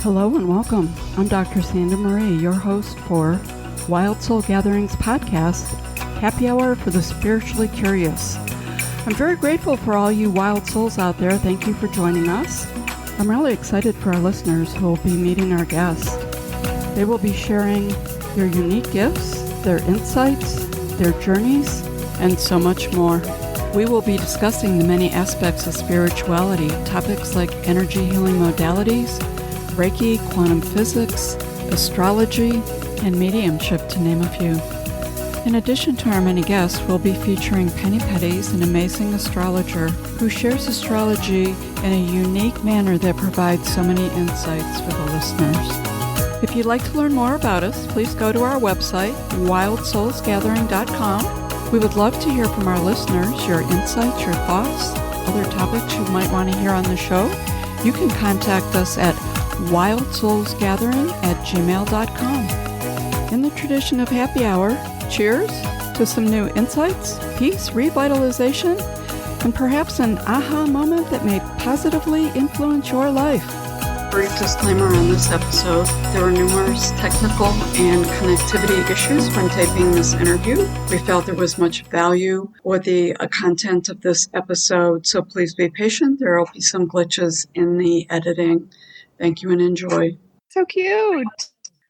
Hello and welcome. I'm Dr. Sandra Marie, your host for Wild Soul Gatherings podcast, Happy Hour for the Spiritually Curious. I'm very grateful for all you wild souls out there. Thank you for joining us. I'm really excited for our listeners who will be meeting our guests. They will be sharing their unique gifts, their insights, their journeys, and so much more. We will be discussing the many aspects of spirituality, topics like energy healing modalities, Reiki, quantum physics, astrology, and mediumship, to name a few. In addition to our many guests, we'll be featuring Penny Petties, an amazing astrologer who shares astrology in a unique manner that provides so many insights for the listeners. If you'd like to learn more about us, please go to our website, wildsoulsgathering.com. We would love to hear from our listeners, your insights, your thoughts, other topics you might want to hear on the show. You can contact us at wildsoulsgathering@gmail.com. In the tradition of happy hour, cheers to some new insights, peace, revitalization, and perhaps an aha moment that may positively influence your life. Brief disclaimer on this episode. There were numerous technical and connectivity issues when taping this interview. We felt there was much value with the content of this episode, so please be patient. There will be some glitches in the editing. Thank you and enjoy. So cute.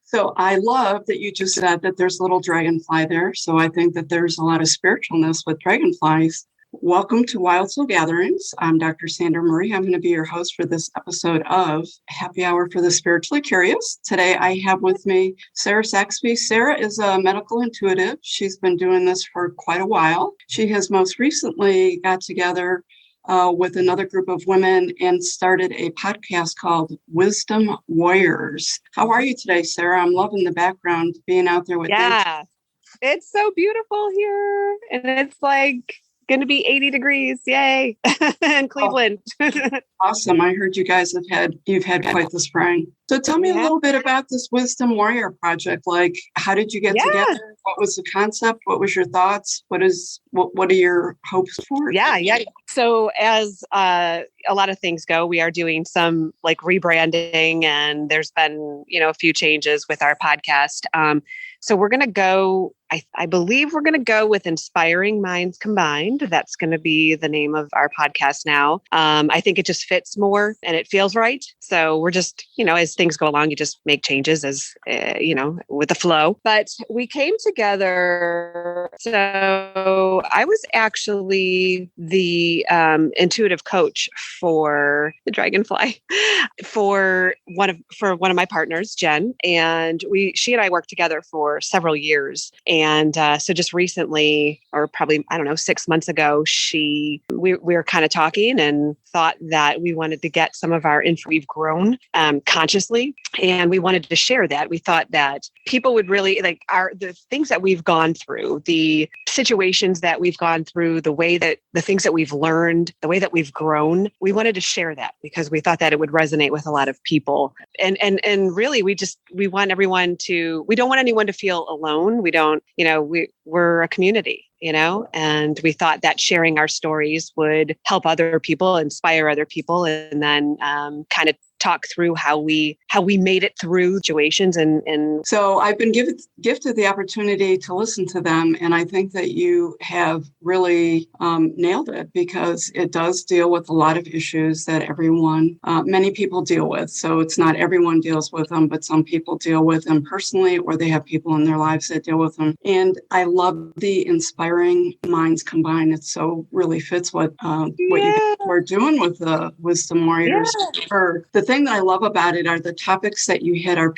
So I love that you just said that there's a little dragonfly there. So I think that there's a lot of spiritualness with dragonflies. Welcome to Wild Soul Gatherings. I'm Dr. Sandra Marie. I'm going to be your host for this episode of Happy Hour for the Spiritually Curious. Today I have with me Sarah Saxby. Sarah is a medical intuitive. She's been doing this for quite a while. She has most recently got together with another group of women and started a podcast called Wisdom Warriors. How are you today, Sarah? I'm loving the background, being out there with you. Yeah, it's so beautiful here. And it's like going to be 80 degrees. Yay. in Cleveland. Oh, awesome. I heard you've had quite the spring. So tell me a little bit about this Wisdom Warrior project. Like, how did you get together? What was the concept? What was your thoughts? What are your hopes for? Yeah. So as a lot of things go, we are doing some like rebranding, and there's been, a few changes with our podcast. So we're going to go, I believe we're going to go with Inspiring Minds Combined. That's going to be the name of our podcast now. I think it just fits more and it feels right. So we're just, as things go along, you just make changes as, with the flow. But we came together. So I was actually the intuitive coach for the dragonfly for one of my partners, Jen. And she and I worked together for several years. And so just recently, or probably, 6 months ago, we were kind of talking and thought that we wanted to get some of our info we've grown consciously. And we wanted to share that. We thought that people would really like the things that we've gone through, the situations that we've gone through, the things that we've learned, the way that we've grown. We wanted to share that because we thought that it would resonate with a lot of people. And really, we want everyone we don't want anyone to feel alone. We don't, we're a community, and we thought that sharing our stories would help other people, inspire other people, and then kind of talk through how we made it through situations. And so I've been gifted the opportunity to listen to them. And I think that you have really nailed it, because it does deal with a lot of issues that many people deal with. So it's not everyone deals with them, but some people deal with them personally, or they have people in their lives that deal with them. And I love the Inspiring Minds Combined. It so really fits what you guys are doing with the Wisdom Warriors. The thing that I love about it are the topics that you hit are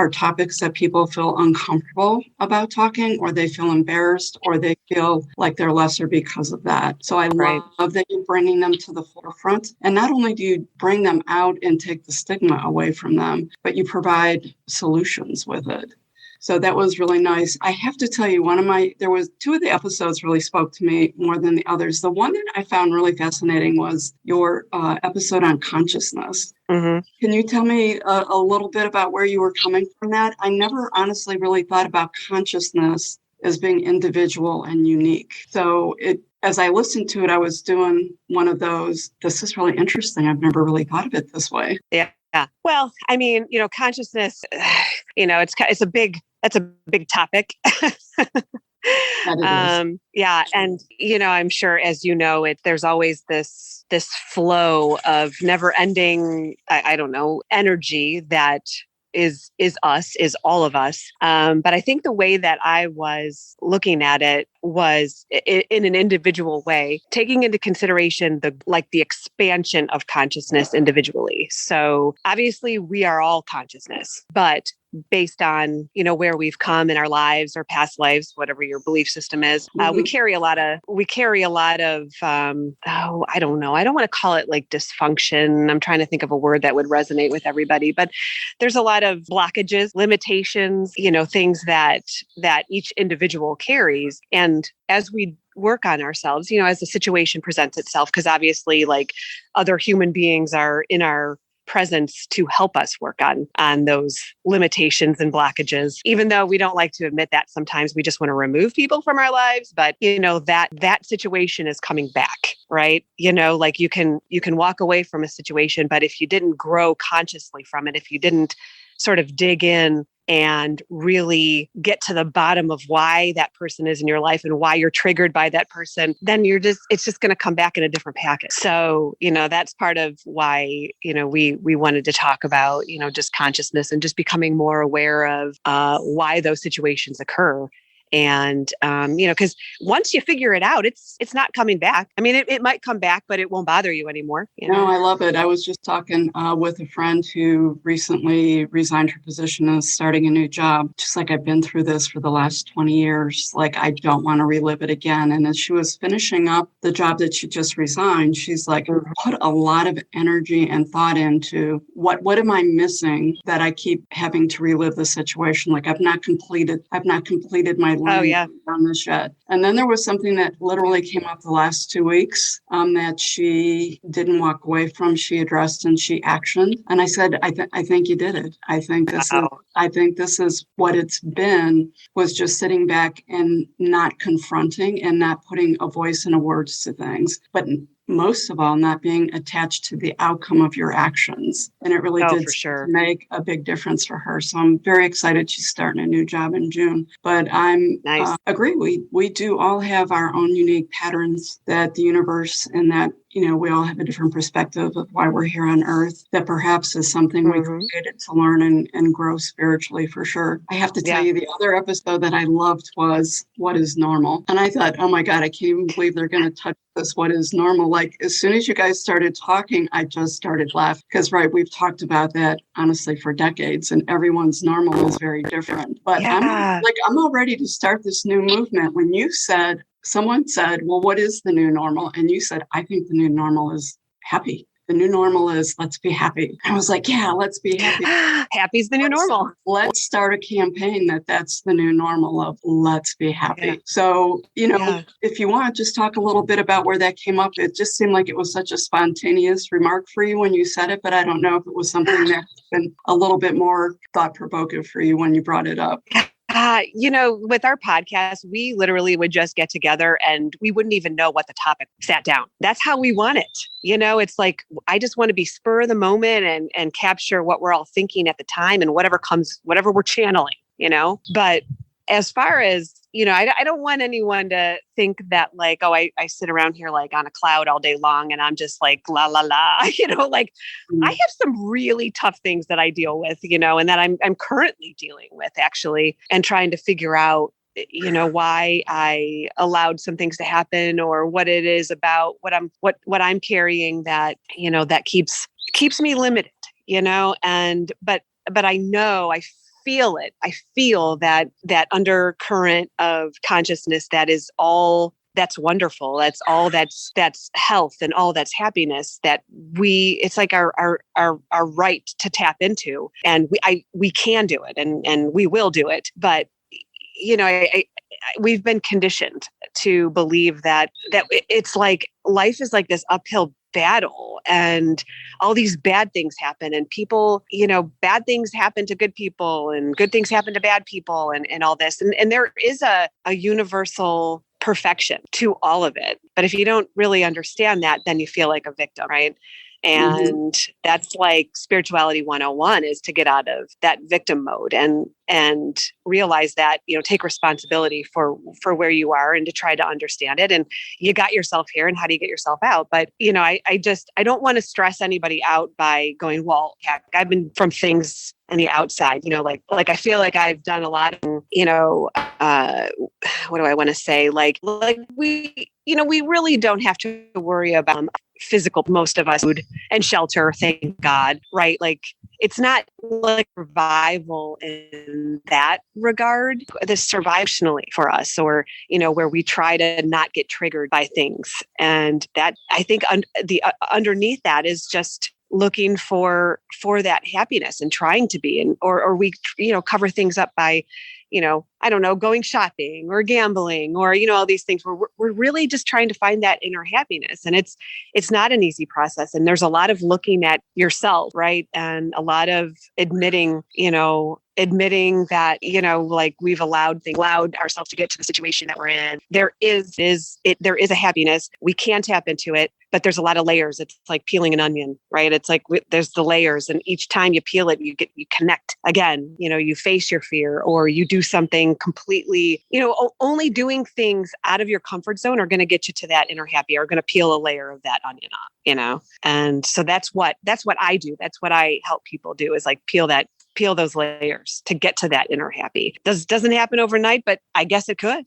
topics that people feel uncomfortable about talking, or they feel embarrassed, or they feel like they're lesser because of that. So I love that you're bringing them to the forefront. And not only do you bring them out and take the stigma away from them, but you provide solutions with it. So that was really nice. I have to tell you, two of the episodes really spoke to me more than the others. The one that I found really fascinating was your episode on consciousness. Mm-hmm. Can you tell me a little bit about where you were coming from that? I never honestly really thought about consciousness as being individual and unique. So as I listened to it, I was doing one of those, this is really interesting. I've never really thought of it this way. Yeah. Yeah. Well, I mean, consciousness, that's a big topic. That it is. Yeah. And, I'm sure, as you know, there's always this flow of never ending, I don't know, energy that is us, is all of us. But I think the way that I was looking at it was in an individual way, taking into consideration the expansion of consciousness individually. So obviously we are all consciousness, but based on, where we've come in our lives or past lives, whatever your belief system is, we carry a lot of, I don't know. I don't want to call it like dysfunction. I'm trying to think of a word that would resonate with everybody, but there's a lot of blockages, limitations, things that each individual carries. And as we work on ourselves, as the situation presents itself, because obviously like other human beings are in our presence to help us work on those limitations and blockages, even though we don't like to admit that sometimes we just want to remove people from our lives. But, that situation is coming back, right? Like you can walk away from a situation, but if you didn't grow consciously from it, if you didn't sort of dig in and really get to the bottom of why that person is in your life and why you're triggered by that person, then it's just going to come back in a different package. So, that's part of why, we wanted to talk about, just consciousness and just becoming more aware of why those situations occur. And, because once you figure it out, it's not coming back. I mean, it might come back, but it won't bother you anymore. No, I love it. I was just talking with a friend who recently resigned her position and is starting a new job. Just like, I've been through this for the last 20 years. Like, I don't want to relive it again. And as she was finishing up the job that she just resigned, she's like, put a lot of energy and thought into what am I missing that I keep having to relive the situation? Like, I've not completed my on this yet. And then there was something that literally came up the last 2 weeks that she didn't walk away from. She addressed and she actioned. And I said, I think you did it. I think this is what it's been, was just sitting back and not confronting and not putting a voice and a words to things, but most of all, not being attached to the outcome of your actions. And it really did make a big difference for her. So I'm very excited she's starting a new job in June. But I'm agree. We do all have our own unique patterns that the universe and that, we all have a different perspective of why we're here on earth. That perhaps is something we created to learn and grow spiritually, for sure. I have to tell you, the other episode that I loved was What is Normal? And I thought, oh my God, I can't even believe they're going to touch this. What is normal? Like, as soon as you guys started talking, I just started laughing. Because, we've talked about that, honestly, for decades, and everyone's normal is very different. But I'm all ready to start this new movement. When someone said, well, what is the new normal? And you said, I think the new normal is happy. The new normal is let's be happy. I was like, yeah, let's be happy. Happy's the new normal. Let's start a campaign that's the new normal of let's be happy. Yeah. So, if you want, just talk a little bit about where that came up. It just seemed like it was such a spontaneous remark for you when you said it, but I don't know if it was something that's been a little bit more thought-provoking for you when you brought it up. With our podcast, we literally would just get together and we wouldn't even know what the topic sat down. That's how we want it. It's like, I just want to be spur of the moment and capture what we're all thinking at the time and whatever we're channeling, but as far as, I don't want anyone to think that like, oh, I sit around here like on a cloud all day long and I'm just like, la, la, la, I have some really tough things that I deal with, and that I'm currently dealing with actually, and trying to figure out, why I allowed some things to happen or what it is about what I'm carrying that, that keeps me limited, and, but I know, I feel it. I feel that undercurrent of consciousness that is all that's wonderful. That's all that's health and all that's happiness that it's like our right to tap into, and we can do it and we will do it. But, we've been conditioned to believe that it's like life is like this uphill battle and all these bad things happen and people, bad things happen to good people and good things happen to bad people and all this. And there is a universal perfection to all of it. But if you don't really understand that, then you feel like a victim, right? And that's like spirituality 101, is to get out of that victim mode and realize that, take responsibility for where you are and to try to understand it. And you got yourself here, and how do you get yourself out? But, I don't want to stress anybody out by going, well, heck, I've been from things on the outside, like I feel like I've done a lot of, what do I want to say? Like we really don't have to worry about physical, most of us, food and shelter, thank God, right? Like it's not like revival in that regard, this survivationally for us, or, where we try to not get triggered by things. And that, I think underneath that is just looking for that happiness and trying to be, or we, cover things up by, I don't know, going shopping or gambling or, all these things where we're really just trying to find that inner happiness. And it's not an easy process. And there's a lot of looking at yourself, right? And a lot of admitting that, like we've allowed ourselves to get to the situation that we're in. There is a happiness. We can tap into it, but there's a lot of layers. It's like peeling an onion, right? It's like there's the layers, and each time you peel it, you connect again. You face your fear, or you do something completely. Only doing things out of your comfort zone are going to get you to that inner happy, are going to peel a layer of that onion off. And so that's what I do. That's what I help people do, is like peel those layers to get to that inner happy. Doesn't happen overnight, but I guess it could.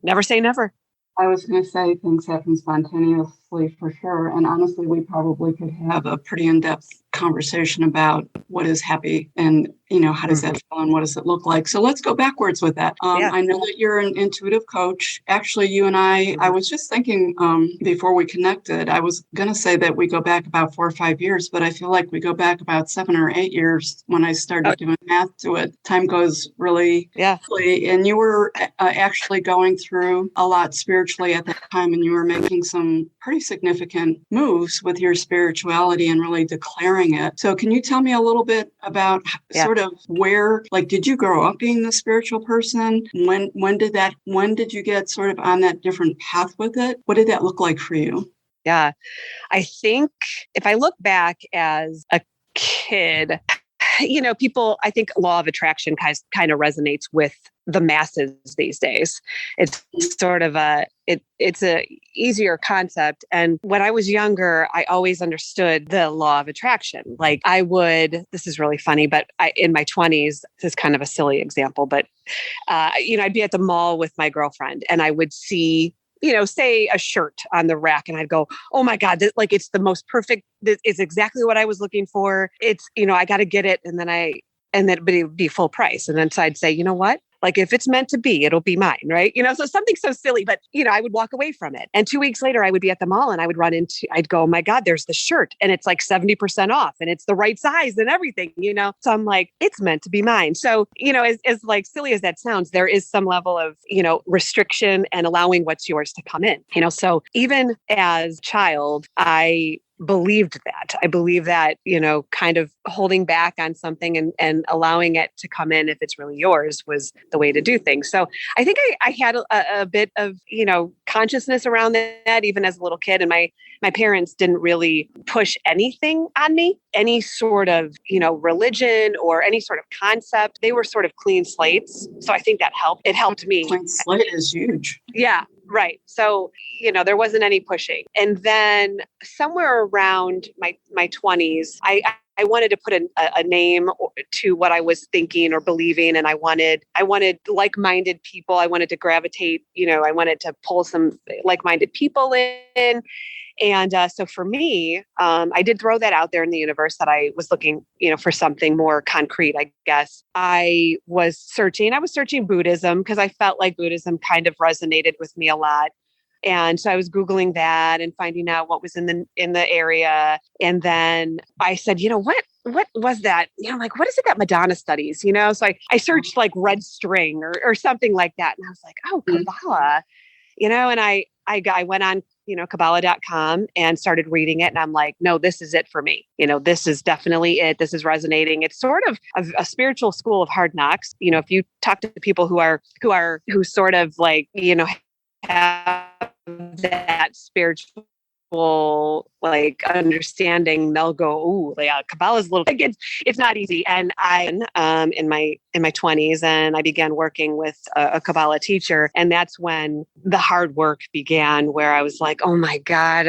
Never say never. I was going to say things happen spontaneously for sure. And honestly, we probably could have a pretty in-depth conversation about what is happy and, how does that feel and what does it look like? So let's go backwards with that. I know that you're an intuitive coach. Actually, you and I was just thinking before we connected, I was going to say that we go back about 4 or 5 years, but I feel like we go back about 7 or 8 years when I started doing math to it. Time goes really quickly. And you were actually going through a lot spiritually at that time, and you were making some pretty significant moves with your spirituality and really declaring it. So can you tell me a little bit about sort of where, like, did you grow up being the spiritual person? When did you get sort of on that different path with it? What did that look like for you? Yeah, I think if I look back as a kid, people, I think law of attraction kind of resonates with the masses these days. It's sort of it's a easier concept. And when I was younger, I always understood the law of attraction. Like this is really funny, but in my 20s, this is kind of a silly example, but, I'd be at the mall with my girlfriend, and I would see, say a shirt on the rack, and I'd go, oh my God, it's the most perfect. This is exactly what I was looking for. It's, I got to get it. But it would be full price. And then so I'd say, you know what? Like, if it's meant to be, it'll be mine, right? So something so silly, but, I would walk away from it. And 2 weeks later, I would be at the mall, and I'd go, oh my God, there's the shirt, and it's like 70% off, and it's the right size and everything, So I'm like, it's meant to be mine. So, as like silly as that sounds, there is some level of, restriction and allowing what's yours to come in, So even as a child, I believed that. I believe that, kind of holding back on something and allowing it to come in if it's really yours was the way to do things. So I think I had a bit of, consciousness around that even as a little kid. And my parents didn't really push anything on me, any sort of, religion or any sort of concept. They were sort of clean slates. So I think that helped. It helped me. Clean slate is huge. Yeah. Right. So, there wasn't any pushing. And then somewhere around my 20s, I wanted to put a name to what I was thinking or believing. And I wanted like-minded people. I wanted to gravitate, I wanted to pull some like-minded people in. And so for me, I did throw that out there in the universe that I was looking, for something more concrete, I guess. I was searching Buddhism because I felt like Buddhism kind of resonated with me a lot. And so I was Googling that and finding out what was in the area. And then I said, what was that? Like, what is it that Madonna studies? So I searched like red string or something like that. And I was like, oh, Kabbalah, and I went on, Kabbalah.com and started reading it. And I'm like, no, this is it for me. This is definitely it. This is resonating. It's sort of a spiritual school of hard knocks. If you talk to people who sort of like, have that spiritual like understanding, they'll go, "Ooh, yeah, Kabbalah is a little like it's not easy." And I in my 20s, and I began working with a Kabbalah teacher, and that's when the hard work began, where I was like, "Oh my God,"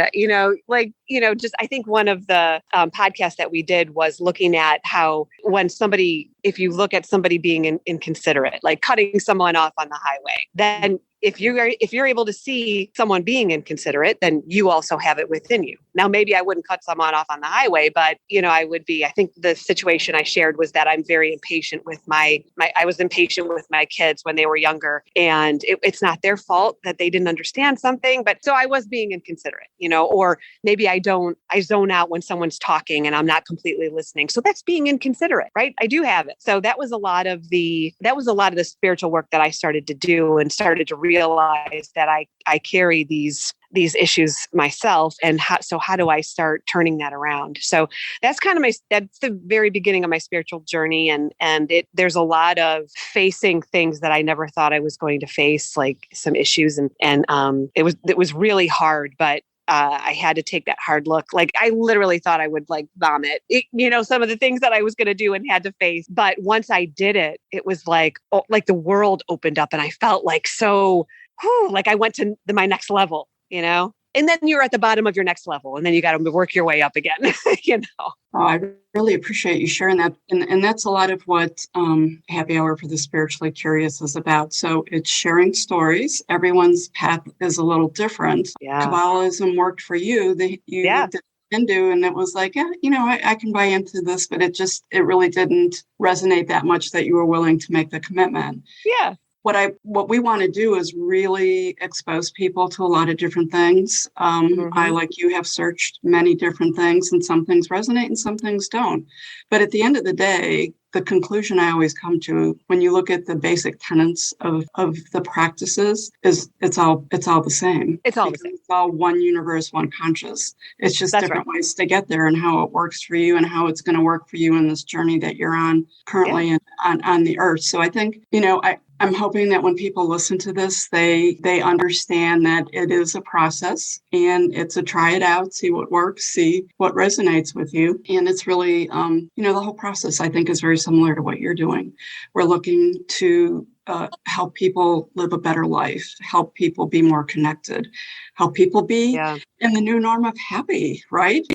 just I think one of the podcasts that we did was looking at how if you look at somebody being inconsiderate, like cutting someone off on the highway, then if you're able to see someone being inconsiderate, then you also have it within you. Now, maybe I wouldn't cut someone off on the highway, but I think the situation I shared was that I'm very impatient with I was impatient with my kids when they were younger, and it's not their fault that they didn't understand something, but so I was being inconsiderate, or maybe I zone out when someone's talking and I'm not completely listening. So that's being inconsiderate, right? I do have it. So that was a lot of the spiritual work that I started to do, and started to realize that I carry these issues myself, and how do I start turning that around? So that's that's the very beginning of my spiritual journey, and there's a lot of facing things that I never thought I was going to face, like some issues, and it was really hard, but I had to take that hard look. Like I literally thought I would like vomit, some of the things that I was going to do and had to face. But once I did it, it was like the world opened up, and I felt like like I went to my next level, and then you're at the bottom of your next level, and then you got to work your way up again, Oh, I really appreciate you sharing that. And that's a lot of what Happy Hour for the Spiritually Curious is about. So it's sharing stories. Everyone's path is a little different. Yeah. Kabbalism worked for you. You looked at Hindu, and it was like, I can buy into this, but it really didn't resonate that much that you were willing to make the commitment. Yeah. What we want to do is really expose people to a lot of different things. I, like you, have searched many different things, and some things resonate and some things don't. But at the end of the day, the conclusion I always come to when you look at the basic tenets of the practices is it's all the same. It's all the same. It's all one universe, one conscious. It's just different ways to get there, and how it works for you, and how it's going to work for you in this journey that you're on currently on the earth. So I think, I'm hoping that when people listen to this, they understand that it is a process, and it's a try it out, see what works, see what resonates with you. And it's really, the whole process, I think, is very similar to what you're doing. We're looking to help people live a better life, help people be more connected, help people be in the new norm of happy, right?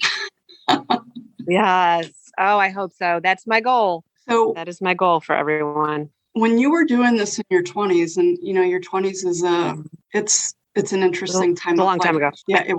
Yes. Oh, I hope so. That's my goal. So that is my goal for everyone. When you were doing this in your 20s, and your 20s is it's an interesting time. A long time ago. Yeah, it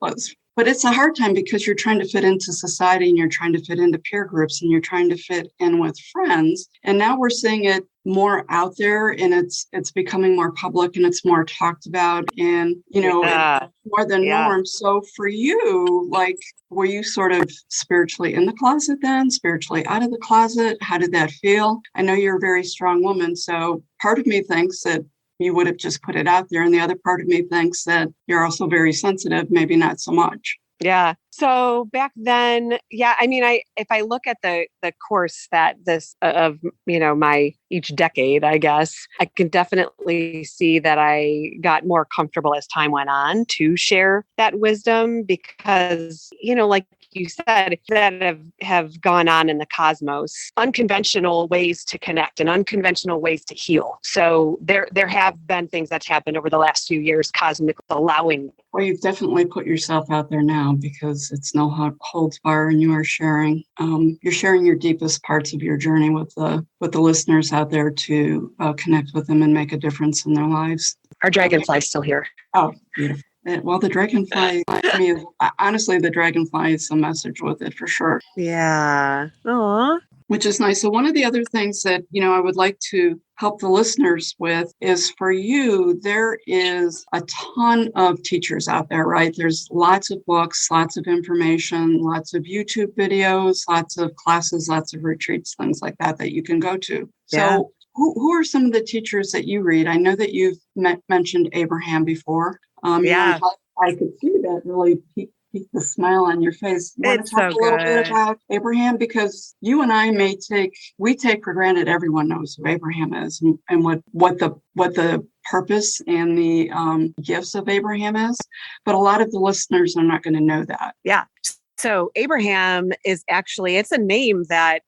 was. But it's a hard time because you're trying to fit into society, and you're trying to fit into peer groups, and you're trying to fit in with friends. And now we're seeing it more out there, and it's becoming more public, and it's more talked about, and it's more the norm. So for you, like, were you sort of spiritually in the closet then, spiritually out of the closet? How did that feel? I know you're a very strong woman, so part of me thinks that you would have just put it out there, and the other part of me thinks that you're also very sensitive, maybe not so much. Yeah. So back then, if I look at the course that this of, my each decade, I guess, I can definitely see that I got more comfortable as time went on to share that wisdom, because, like you said, that have gone on in the cosmos, unconventional ways to connect and unconventional ways to heal. So there have been things that's happened over the last few years, cosmic allowing. Well, you've definitely put yourself out there now, because it's no holds bar, and you are sharing. You're sharing your deepest parts of your journey with the listeners out there to connect with them and make a difference in their lives. Our dragonfly's still here. Oh, beautiful. Well, the dragonfly, to me, honestly, the dragonfly is a message with it for sure. Yeah. Aww. Which is nice. So one of the other things that, I would like to help the listeners with is, for you, there is a ton of teachers out there, right? There's lots of books, lots of information, lots of YouTube videos, lots of classes, lots of retreats, things like that you can go to. Yeah. So who are some of the teachers that you read? I know that you've mentioned Abraham before. I could see that really piqued the smile on your face. You want to talk a little bit about Abraham? Because you and I we take for granted everyone knows who Abraham is, and what the purpose and the gifts of Abraham is, but a lot of the listeners are not going to know that. Yeah. So Abraham is actually, it's a name that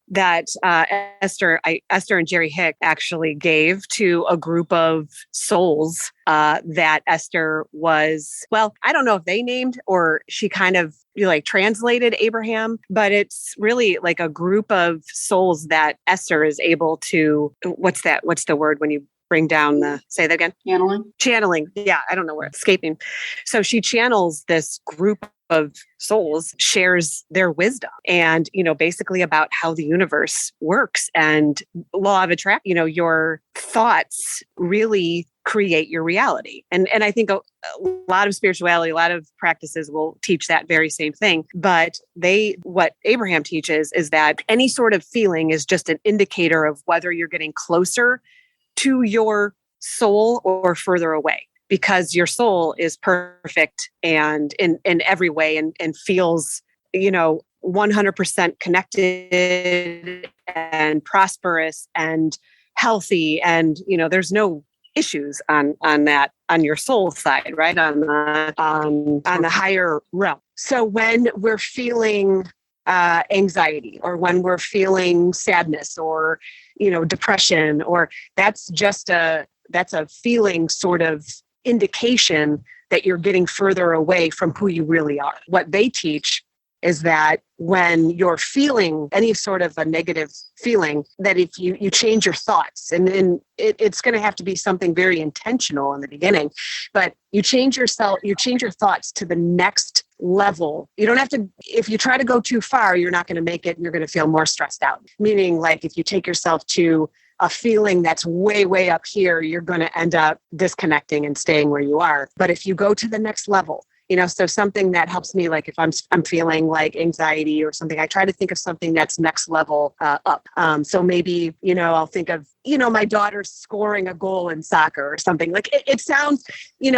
Esther and Jerry Hicks actually gave to a group of souls that Esther was, well, I don't know if they named or she kind of like translated Abraham, but it's really like a group of souls that Esther is able to, what's the word when you bring down say that again? Channeling. Yeah. I don't know where it's escaping. So she channels this group of souls, shares their wisdom and, basically about how the universe works and law of attraction. Your thoughts really create your reality. And I think a lot of spirituality, a lot of practices will teach that very same thing. But what Abraham teaches is that any sort of feeling is just an indicator of whether you're getting closer to your soul or further away, because your soul is perfect and in every way and feels, 100% connected and prosperous and healthy. And, there's no issues on your soul side, right? On the higher realm. So when we're feeling anxiety or when we're feeling sadness or, depression, or that's a feeling sort of indication that you're getting further away from who you really are. What they teach is that when you're feeling any sort of a negative feeling, that if you change your thoughts, and then it's going to have to be something very intentional in the beginning, but you change your thoughts to the next level. You don't have to, if you try to go too far, you're not going to make it and you're going to feel more stressed out. Meaning, like, if you take yourself to a feeling that's way, way up here, you're going to end up disconnecting and staying where you are. But if you go to the next level, so something that helps me, like if I'm feeling like anxiety or something, I try to think of something that's next level up. So maybe, I'll think of, my daughter's scoring a goal in soccer or something. Like it sounds,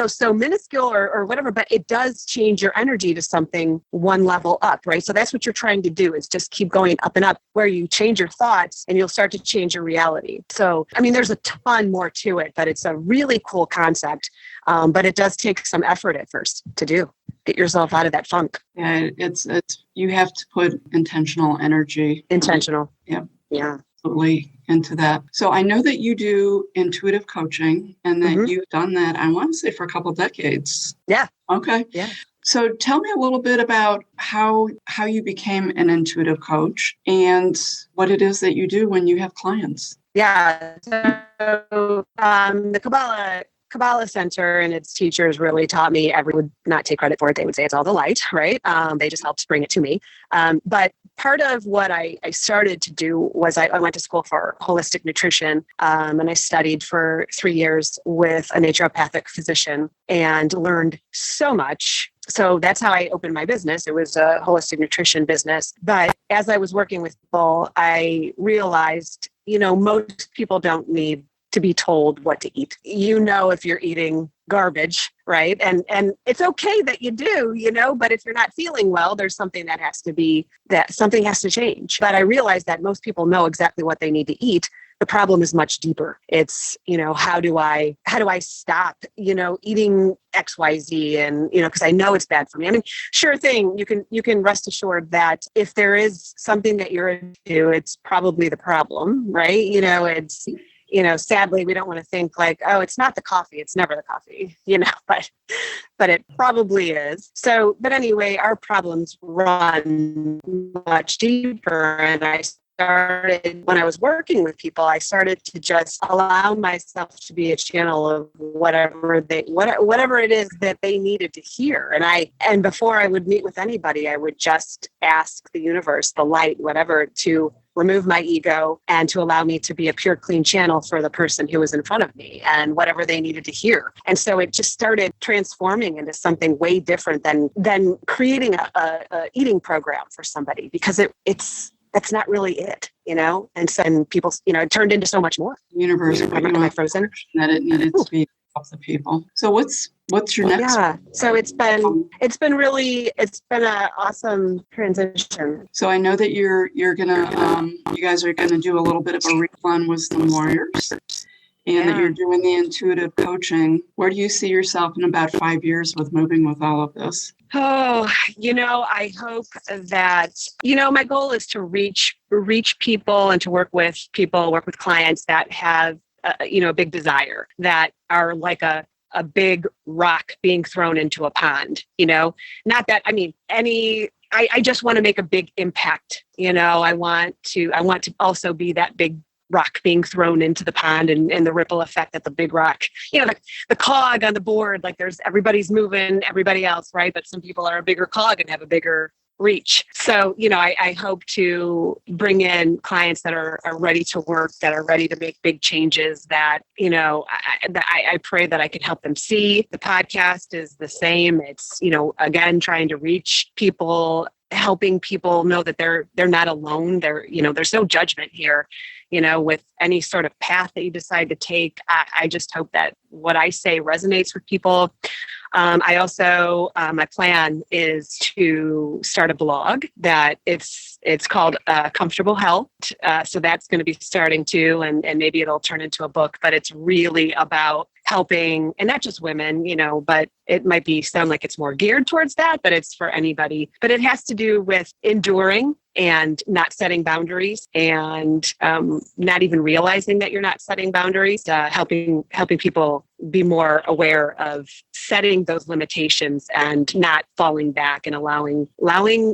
so minuscule or whatever, but it does change your energy to something one level up, right? So that's what you're trying to do, is just keep going up and up, where you change your thoughts and you'll start to change your reality. So, there's a ton more to it, but it's a really cool concept. But it does take some effort at first to do. Get yourself out of that funk. Yeah, it's you have to put intentional energy. Yeah. Absolutely into that. So I know that you do intuitive coaching and that you've done that, I want to say, for a couple of decades. Yeah. Okay. Yeah. So tell me a little bit about how you became an intuitive coach and what it is that you do when you have clients. Yeah. So the Kabbalah Center and its teachers really taught me. Everyone would not take credit for it. They would say it's all the light, right? They just helped bring it to me. But part of what I started to do was I went to school for holistic nutrition, and I studied for 3 years with a naturopathic physician and learned so much. So that's how I opened my business. It was a holistic nutrition business. But as I was working with people, I realized, most people don't need to be told what to eat. If you're eating garbage, right? And it's okay that you do, but if you're not feeling well, there's something something has to change. But I realized that most people know exactly what they need to eat. The problem is much deeper. It's, how do I stop, eating XYZ and, because I know it's bad for me. Sure thing. You can rest assured that if there is something that you're into, it's probably the problem, right? Sadly, we don't want to think like, oh, it's not the coffee. It's never the coffee, but it probably is. So, but anyway, our problems run much deeper. And when I was working with people, I started to just allow myself to be a channel of whatever it is that they needed to hear. And before I would meet with anybody, I would just ask the universe, the light, whatever, to remove my ego and to allow me to be a pure, clean channel for the person who was in front of me and whatever they needed to hear. And so it just started transforming into something way different than creating a eating program for somebody, because that's not really it, and so people, it turned into so much more. Universe, am I frozen? That it needed to be of the people. So what's your next? Yeah. So it's been an awesome transition. So I know that you're gonna you guys are gonna do a little bit of a refund Wisdom Warriors, and that you're doing the intuitive coaching. Where do you see yourself in about 5 years with moving with all of this? Oh, I hope that, my goal is to reach people and to work with clients that have, a big desire, that are like a big rock being thrown into a pond, not that, I just want to make a big impact. I want to also be that big rock being thrown into the pond and the ripple effect that the big rock, the cog on the board, like everybody's moving everybody else, right? But some people are a bigger cog and have a bigger reach. So, I hope to bring in clients that are ready to work, that are ready to make big changes, that, I pray that I can help them see. The podcast is the same. It's, again, trying to reach people, helping people know that they're not alone. There's no judgment here, with any sort of path that you decide to take. I just hope that what I say resonates with people. I also, my plan is to start a blog that it's called Comfortable Health. So that's going to be starting too, and maybe it'll turn into a book, but it's really about helping, and not just women, but it might sound like it's more geared towards that, but it's for anybody. But it has to do with enduring and not setting boundaries, and not even realizing that you're not setting boundaries, helping people be more aware of setting those limitations and not falling back, and allowing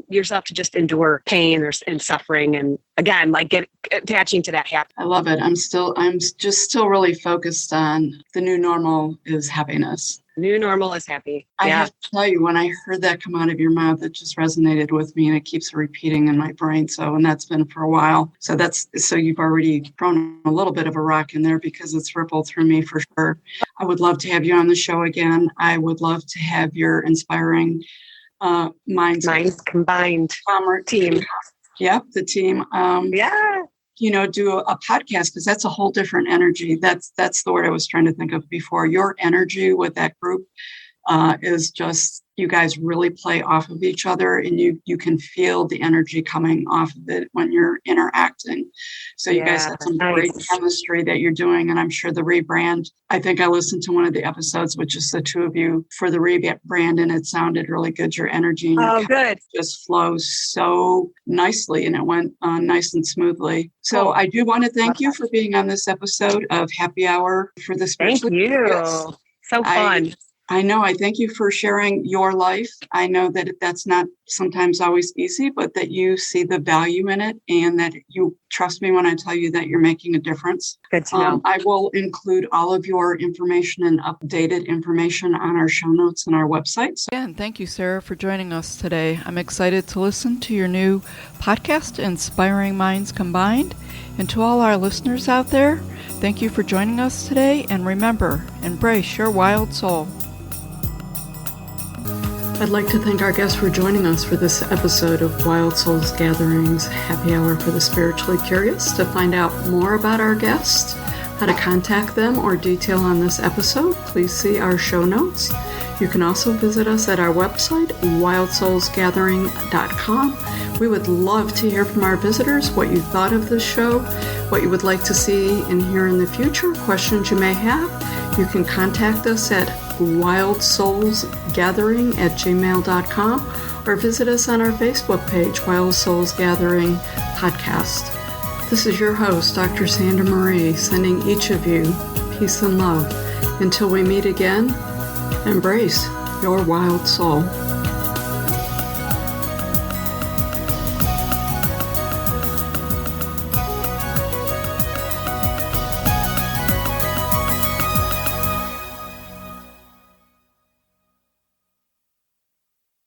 yourself to just endure pain and suffering, and again, like attaching to that happiness. I love it. I'm just still really focused on the new normal is happiness. New normal is happy. I have to tell you, when I heard that come out of your mouth, it just resonated with me, and it keeps repeating in my brain. And that's been for a while. So you've already thrown a little bit of a rock in there, because it's rippled through me for sure. I would love to have you on the show again. I would love to have your inspiring minds combined team. Yep, the team. Do a podcast, because that's a whole different energy. That's the word I was trying to think of before. Your energy with that group is just, you guys really play off of each other, and you can feel the energy coming off of it when you're interacting. So you guys have some great chemistry that you're doing, and I'm sure the rebrand, I think I listened to one of the episodes, which is the two of you for the rebrand, and it sounded really good. Your energy and your good just flows so nicely, and it went nice and smoothly. So I do want to thank you for being on this episode of Happy Hour for the Spiritual. Thank you. So fun. I know. I thank you for sharing your life. I know that that's not sometimes always easy, but that you see the value in it, and that you trust me when I tell you that you're making a difference. Good to know. I will include all of your information and updated information on our show notes and our website. Again, thank you, Sarah, for joining us today. I'm excited to listen to your new podcast, Inspiring Minds Combined. And to all our listeners out there, thank you for joining us today. And remember, embrace your wild soul. I'd like to thank our guests for joining us for this episode of Wild Souls Gatherings Happy Hour for the Spiritually Curious. To find out more about our guests, how to contact them, or detail on this episode, please see our show notes. You can also visit us at our website, wildsoulsgathering.com. We would love to hear from our visitors what you thought of the show, what you would like to see and hear in the future, questions you may have. You can contact us at wildsoulsgathering@gmail.com, or visit us on our Facebook page, Wild Souls Gathering Podcast. This is your host, Dr. Sandra Marie, sending each of you peace and love. Until we meet again, embrace your wild soul.